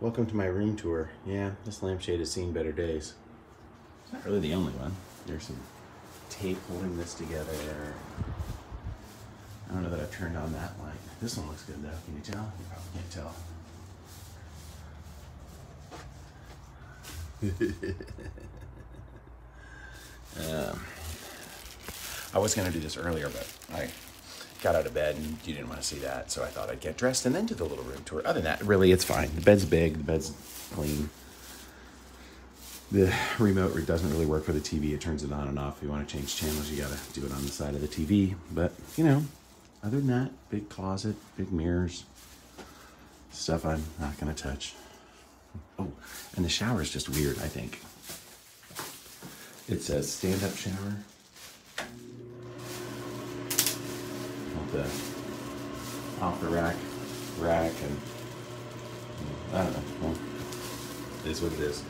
Welcome to my room tour. Yeah, this lampshade has seen better days. It's not really the only one. There's some tape holding this together. I don't know that I've turned on that light. This one looks good though. Can you tell? You probably can't tell. I was going to do this earlier, but I got out of bed and you didn't want to see that, so I thought I'd get dressed and then do the little room tour. Other than that, really, it's fine. The bed's big, the bed's clean. The remote doesn't really work for the TV. It turns it on and off. If you want to change channels, you got to do it on the side of the TV. But, you know, other than that, big closet, big mirrors, stuff I'm not going to touch. Oh, and the shower is just weird, I think. It's a stand-up shower. Off the rack, and I don't know. Well, it is what it is.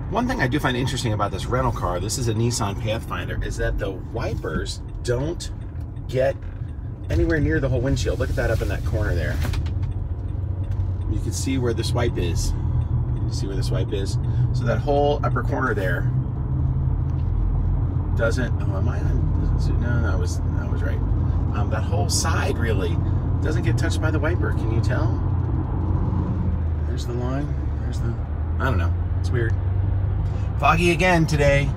One thing I do find interesting about this rental car, this is a Nissan Pathfinder, is that the wipers don't get anywhere near the whole windshield. Look at that up in that corner there. You can see where the swipe is. You see where the swipe is? So that whole upper corner there doesn't, oh, am I on? No, I was right. That whole side really doesn't get touched by the wiper. Can you tell? There's the line. There's the, I don't know. It's weird. Foggy again today.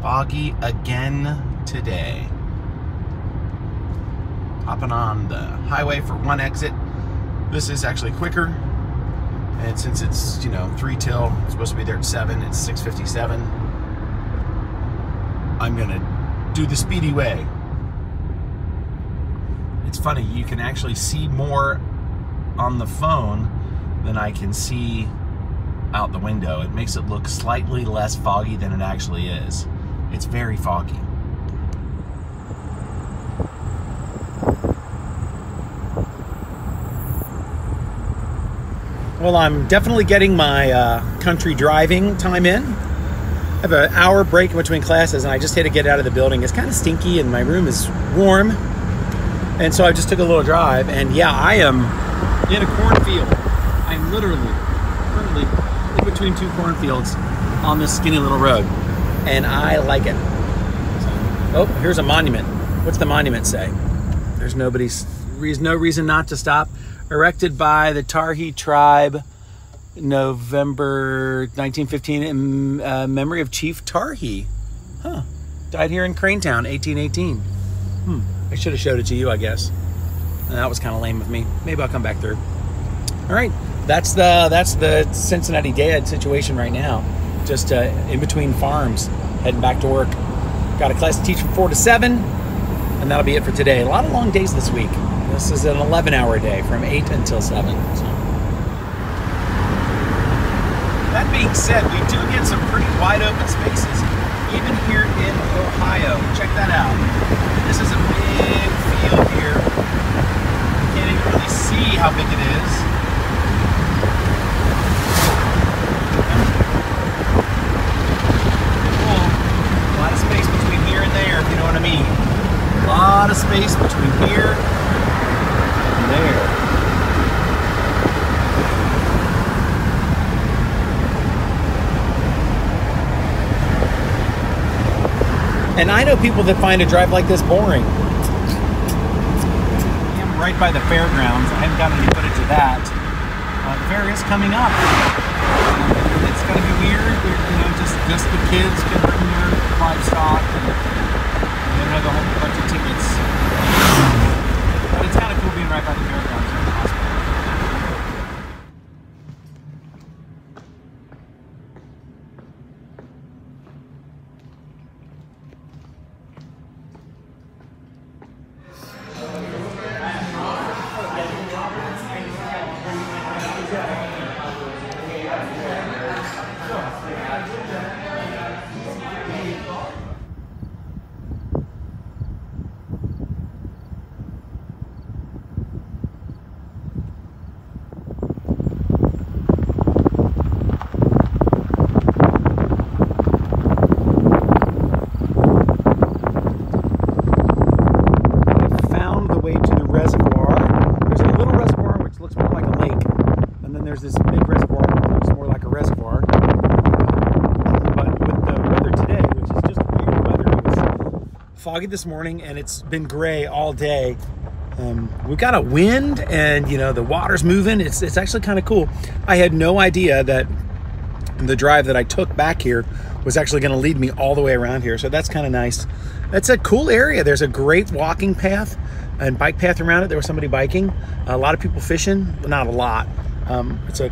Foggy again today. Hopping on the highway for one exit. This is actually quicker. And since it's, you know, 3 till, it's supposed to be there at 7, it's 6:57. I'm gonna do the speedy way. It's funny, you can actually see more on the phone than I can see out the window. It makes it look slightly less foggy than it actually is. It's very foggy. Well, I'm definitely getting my country driving time in. I have an hour break in between classes and I just had to get out of the building. It's kind of stinky and my room is warm. And so I just took a little drive and yeah, I am in a cornfield. I'm literally currently in between 2 cornfields on this skinny little road, and I like it. Oh, here's a monument. What's the monument say? There's no reason not to stop. Erected by the Tarhi tribe, November 1915, in memory of Chief Tarhi. Huh. Died here in Cranetown, 1818. I should have showed it to you, I guess. And that was kind of lame of me. Maybe I'll come back through. All right. That's the Cincinnati Dad situation right now. Just in between farms, heading back to work. Got a class to teach from 4 to 7, and that'll be it for today. A lot of long days this week. This is an 11-hour day from 8 until 7. So. That being said, we do get some pretty wide open spaces, even here in Ohio. Check that out. This is a big field here. You can't even really see how big it is. A lot of space between here and there, if you know what I mean. A lot of space between here and there. And I know people that find a drive like this boring. I'm right by the fairgrounds. I haven't got any footage of that. The fair is coming up. It's going to be weird. You know, just the kids can bring their livestock and they don't have a whole bunch of tickets. But it's kind of cool being right by the fairgrounds here in the hospital. foggy this morning, and it's been gray all day. We've got a wind, and you know, the water's moving. It's actually kind of cool. I had no idea that the drive that I took back here was actually going to lead me all the way around here, so that's kind of nice. That's a cool area. There's a great walking path and bike path around it. There was somebody biking, a lot of people fishing, but not a lot. It's a,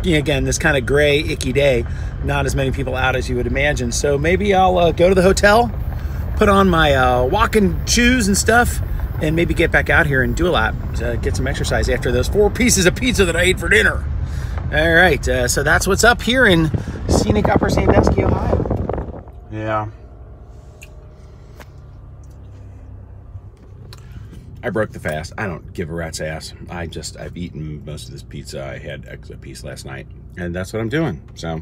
again, this kind of gray, icky day, not as many people out as you would imagine. So maybe I'll go to the hotel, put on my walking shoes and stuff, and maybe get back out here and do a lap, get some exercise after those 4 pieces of pizza that I ate for dinner. All right, so that's what's up here in scenic Upper Sandusky, Ohio. Yeah. I broke the fast. I don't give a rat's ass. I've eaten most of this pizza. I had a piece last night, and that's what I'm doing. So,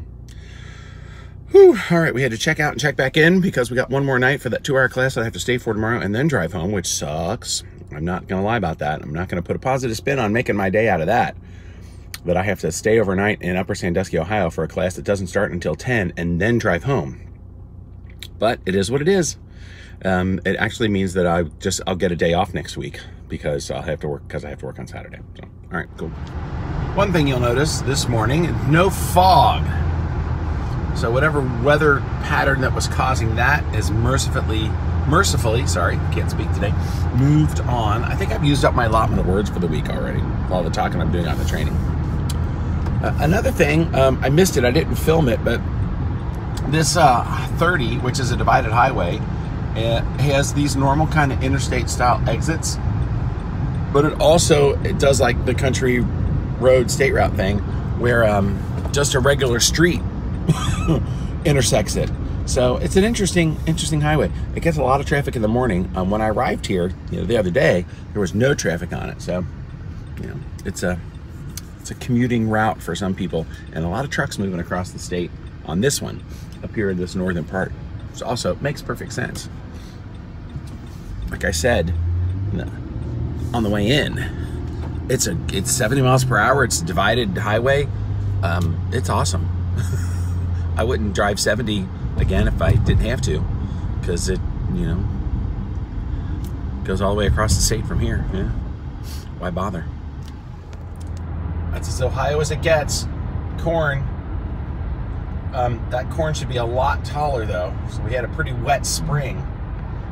whew. All right, we had to check out and check back in because we got one more night for that 2-hour class that I have to stay for tomorrow and then drive home, which sucks. I'm not gonna lie about that. I'm not gonna put a positive spin on making my day out of that. But I have to stay overnight in Upper Sandusky, Ohio for a class that doesn't start until 10 and then drive home. But it is what it is. It actually means that I'll get a day off next week because I have to work on Saturday. So, all right, cool. One thing you'll notice this morning, no fog. So whatever weather pattern that was causing that is mercifully, sorry, can't speak today, moved on. I think I've used up my allotment of words for the week already, with all the talking I'm doing on the training. Another thing, I missed it, I didn't film it, but this 30, which is a divided highway, has these normal kind of interstate style exits, but it does like the country road state route thing where just a regular street intersects it. So it's an interesting highway. It gets a lot of traffic in the morning. When I arrived here, the other day, there was no traffic on it. So, it's a commuting route for some people, and a lot of trucks moving across the state on this one up here in this northern part. So also makes perfect sense. Like I said on the way in, it's 70 miles per hour. It's a divided highway. It's awesome. I wouldn't drive 70 again if I didn't have to, because it goes all the way across the state from here. Yeah, why bother? That's as Ohio as it gets. Corn. That corn should be a lot taller though. So we had a pretty wet spring.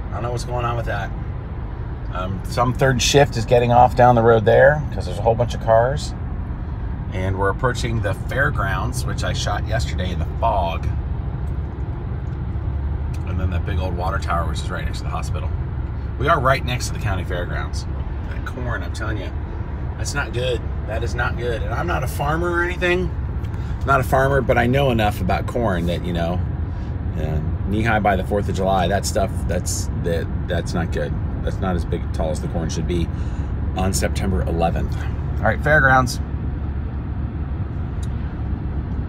I don't know what's going on with that. Some third shift is getting off down the road there because there's a whole bunch of cars. And we're approaching the fairgrounds, which I shot yesterday in the fog. And then that big old water tower, which is right next to the hospital. We are right next to the county fairgrounds. That corn, I'm telling you, that's not good. That is not good. And I'm not a farmer or anything. I'm not a farmer, but I know enough about corn that, knee-high by the 4th of July, that stuff, that's not good. That's not as big, tall as the corn should be on September 11th. All right, fairgrounds.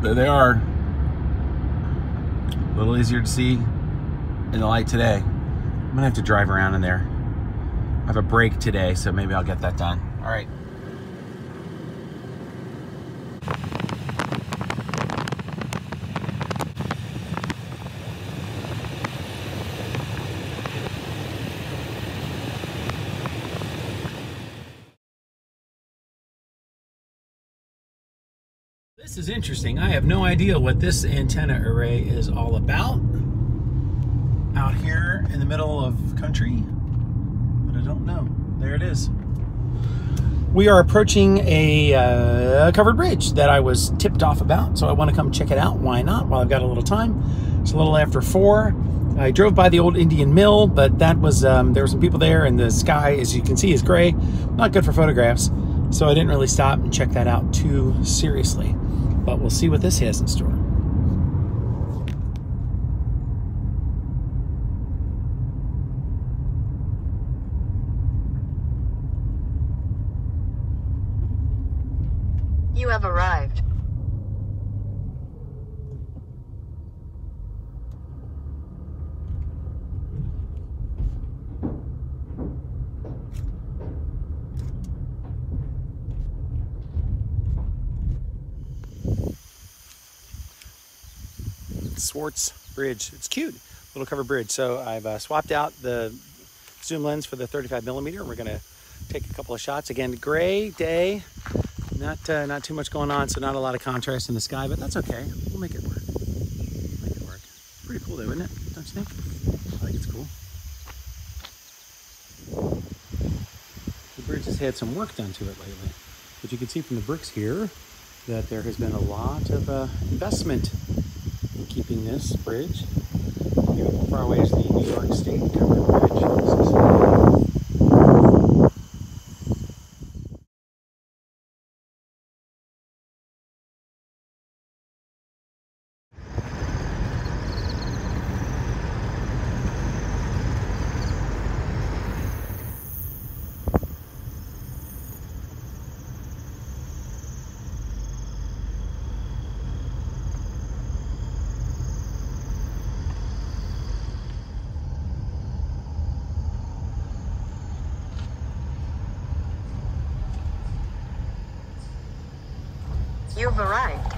There they are. A little easier to see in the light today. I'm gonna have to drive around in there. I have a break today, so maybe I'll get that done. All right. This is interesting. I have no idea what this antenna array is all about out here in the middle of country, but I don't know. There it is. We are approaching a covered bridge that I was tipped off about, so I want to come check it out. Why not? While I've got a little time. It's a little after 4. I drove by the old Indian mill, but that was there were some people there, and the sky, as you can see, is gray. Not good for photographs, so I didn't really stop and check that out too seriously. But we'll see what this has in store. You have arrived. Swartz Bridge. It's cute, little covered bridge. So I've swapped out the zoom lens for the 35mm. We're gonna take a couple of shots. Again, gray day, not too much going on, so not a lot of contrast in the sky, but that's okay. We'll make it work. Make it work. Pretty cool though, isn't it? Don't you think? I think it's cool. The bridge has had some work done to it lately, but you can see from the bricks here that there has been a lot of investment in keeping this bridge. How far away is the New York State covered bridge? You've arrived.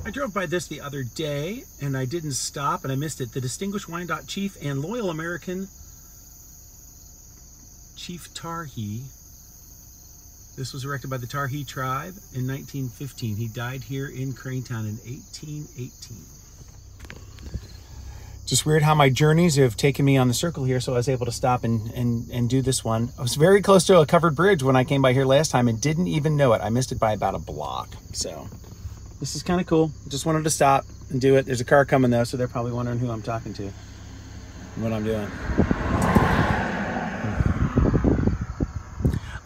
I drove by this the other day and I didn't stop and I missed it. The Distinguished Wyandotte Chief and Loyal American Chief Tarhee. This was erected by the Tarhee tribe in 1915. He died here in Cranetown in 1818. Just weird how my journeys have taken me on the circle here, so I was able to stop and do this one. I was very close to a covered bridge when I came by here last time and didn't even know it. I missed it by about a block. So this is kind of cool. Just wanted to stop and do it. There's a car coming though, so they're probably wondering who I'm talking to and what I'm doing.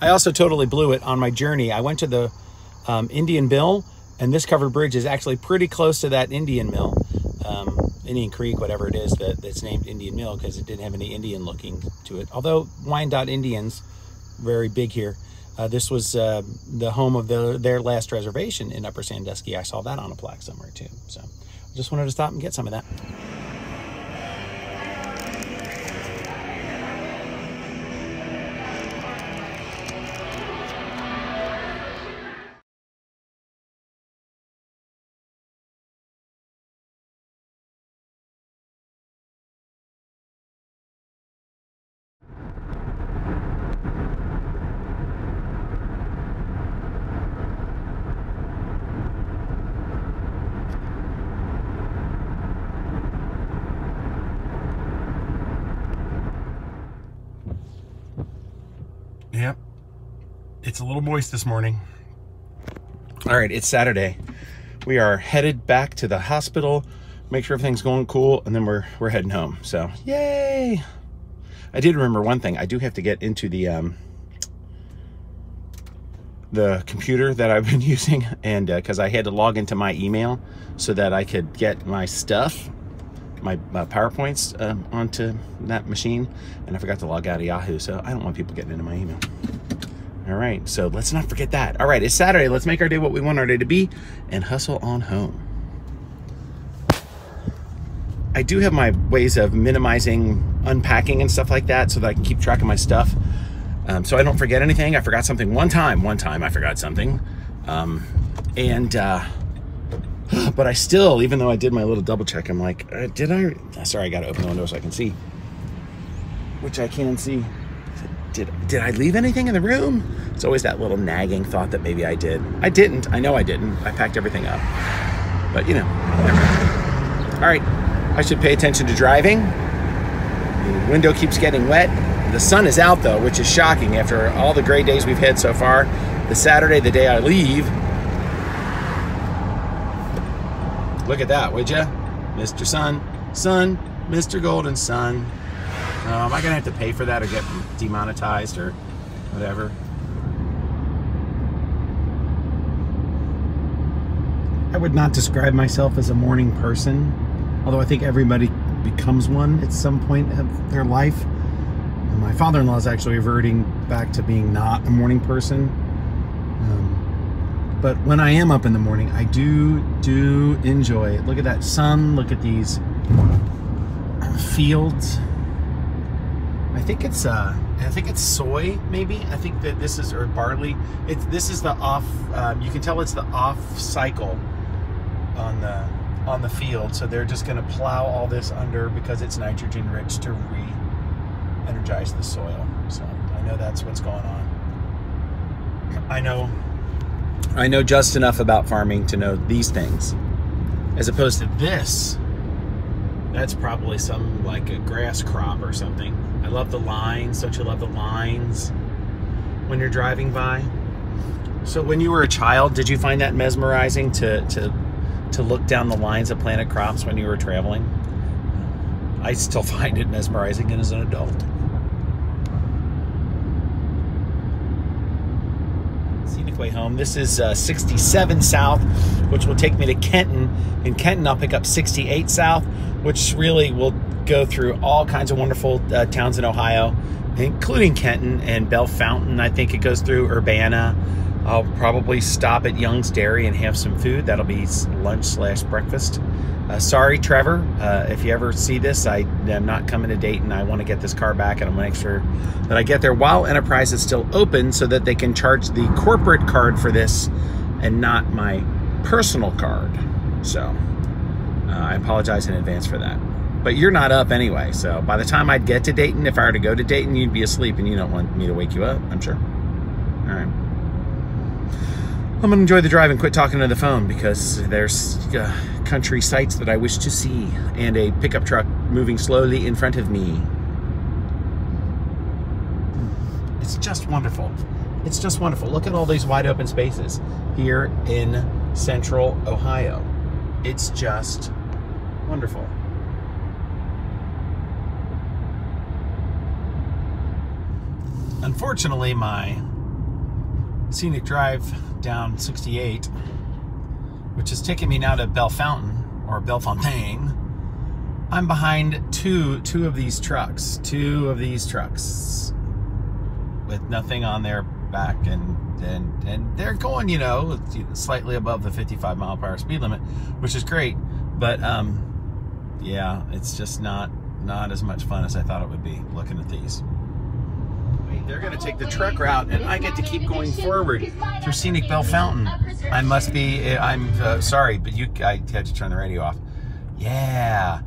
I also totally blew it on my journey. I went to the Indian Mill, and this covered bridge is actually pretty close to that Indian Mill. Indian Creek, whatever it is that's named Indian Mill, because it didn't have any Indian looking to it. Although Wyandotte Indians, very big here. This was the home of their last reservation in Upper Sandusky. I saw that on a plaque somewhere too. So I just wanted to stop and get some of that. Yep, it's a little moist this morning. All right, it's Saturday. We are headed back to the hospital, make sure everything's going cool, and then we're heading home. So, yay! I did remember one thing. I do have to get into the computer that I've been using, and because I had to log into my email so that I could get my stuff, my PowerPoints onto that machine, and I forgot to log out of Yahoo, so I don't want people getting into my email. All right, so let's not forget that. All right, it's Saturday. Let's make our day what we want our day to be and hustle on home. I do have my ways of minimizing unpacking and stuff like that so that I can keep track of my stuff, so I don't forget anything. I forgot something one time I forgot something, but I still, even though I did my little double check, I'm like, did I? Sorry, I gotta open the window so I can see, which I can see. Did I leave anything in the room? It's always that little nagging thought that maybe I did. I didn't. I know I didn't. I packed everything up. But you know, whatever. All right, I should pay attention to driving. The window keeps getting wet. The sun is out though, which is shocking after all the great days we've had so far. The Saturday, the day I leave. Look at that, would ya? Mr. Sun, Mr. Golden Sun. Am I gonna have to pay for that or get demonetized or whatever? I would not describe myself as a morning person, although I think everybody becomes one at some point of their life. And my father-in-law is actually reverting back to being not a morning person. But when I am up in the morning, I do enjoy it. Look at that sun, look at these fields. I think it's I think it's soy, maybe. I think that this is, or barley. This is the off. You can tell it's the off cycle on the field. So they're just going to plow all this under because it's nitrogen rich to re-energize the soil. So I know that's what's going on. I know just enough about farming to know these things, as opposed to this. That's probably some like a grass crop or something. I love the lines. Don't you love the lines when you're driving by? So when you were a child, did you find that mesmerizing to look down the lines of planted crops when you were traveling? I still find it mesmerizing as an adult. Scenic way home. This is 67 south, which will take me to Kenton. In Kenton, I'll pick up 68 south, which really will go through all kinds of wonderful towns in Ohio, including Kenton and Bell Fountain. I think it goes through Urbana. I'll probably stop at Young's Dairy and have some food. That'll be lunch/breakfast. Sorry, Trevor, if you ever see this, I am not coming to Dayton. I want to get this car back, and I'm going to make sure that I get there while Enterprise is still open so that they can charge the corporate card for this and not my personal card. So I apologize in advance for that. But you're not up anyway, so by the time I'd get to Dayton, if I were to go to Dayton, you'd be asleep, and you don't want me to wake you up, I'm sure. All right. I'm gonna enjoy the drive and quit talking to the phone because there's country sights that I wish to see and a pickup truck moving slowly in front of me. It's just wonderful. It's just wonderful. Look at all these wide open spaces here in central Ohio. It's just wonderful. Unfortunately, my scenic drive down 68, which has taken me now to Bell Fountain or Bellefontaine, I'm behind two of these trucks with nothing on their back, and they're going, you know, slightly above the 55-mile-per-hour speed limit, which is great, but yeah, it's just not as much fun as I thought it would be looking at these. They're going to take the truck route, and I get to keep going forward through scenic Bell Fountain. I'm sorry, but I had to turn the radio off. Yeah,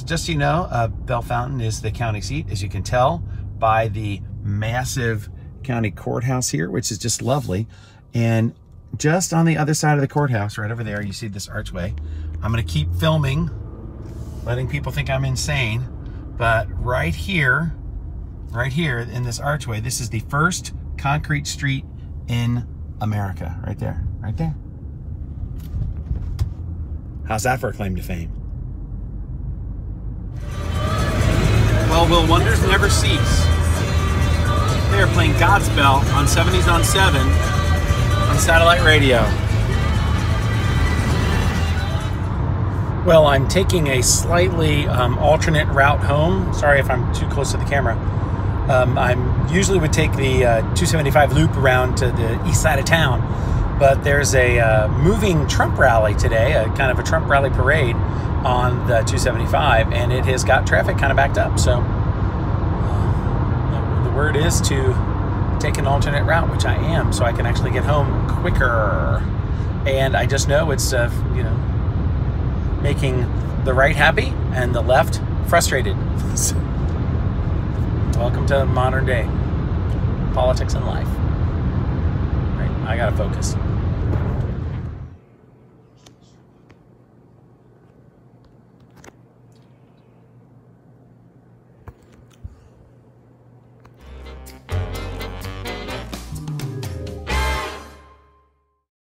just so you know, Bell Fountain is the county seat, as you can tell by the massive county courthouse here, which is just lovely. And just on the other side of the courthouse, right over there, you see this archway. I'm going to keep filming, letting people think I'm insane, but right here in this archway, this is the first concrete street in America. Right there, right there. How's that for a claim to fame? Well, will wonders never cease? They are playing God's Bell on 70s on 7 on satellite radio. Well, I'm taking a slightly alternate route home. Sorry if I'm too close to the camera. I usually would take the 275 loop around to the east side of town, but there's a moving Trump rally today, a kind of a Trump rally parade on the 275, and it has got traffic kind of backed up. So the word is to take an alternate route, which I am, so I can actually get home quicker. And I just know it's you know, making the right happy and the left frustrated. Welcome to modern day politics and life. Right, I gotta focus.